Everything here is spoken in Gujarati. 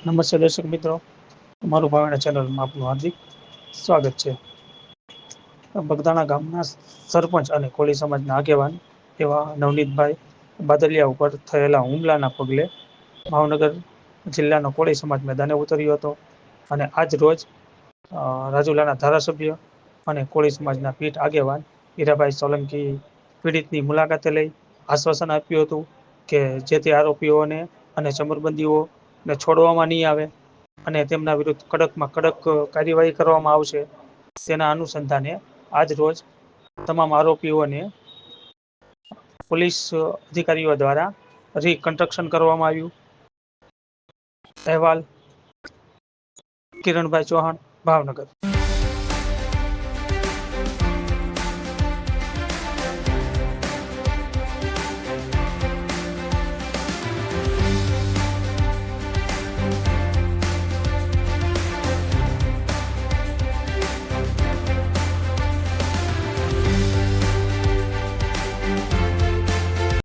નમસ્તે દર્શક મિત્રો, અમારું ભાવના ચેનલમાં આપનું હાર્દિક સ્વાગત છે. બગદાણા ગામના સરપંચ અને કોળી સમાજના આગેવાન એવા નવનીતભાઈ બાદલિયા ઉપર થયેલા હુમલાના પગલે ભાવનગર જિલ્લાનો કોળી સમાજ મેદાને ઉતર્યો હતો અને આજ રોજ રાજુલાના ધારાસભ્ય અને કોળી સમાજના પીઠ આગેવાન હીરાભાઈ સોલંકી પીડિતની મુલાકાતે લઈ આશ્વાસન આપ્યું હતું કે જે તે આરોપીઓને અને ચમરબંધીઓને છોડવામાં નહીં આવે અને તેમના વિરુદ્ધ કડકમાં કડક કાર્યવાહી કરવામાં આવશે. તેના અનુસંધાને આજ રોજ તમામ આરોપીઓને પોલીસ અધિકારીઓ દ્વારા રિકન્સ્ટ્રક્શન કરવામાં આવ્યું. અહેવાલ કિરણભાઈ ચૌહાણ, ભાવનગર.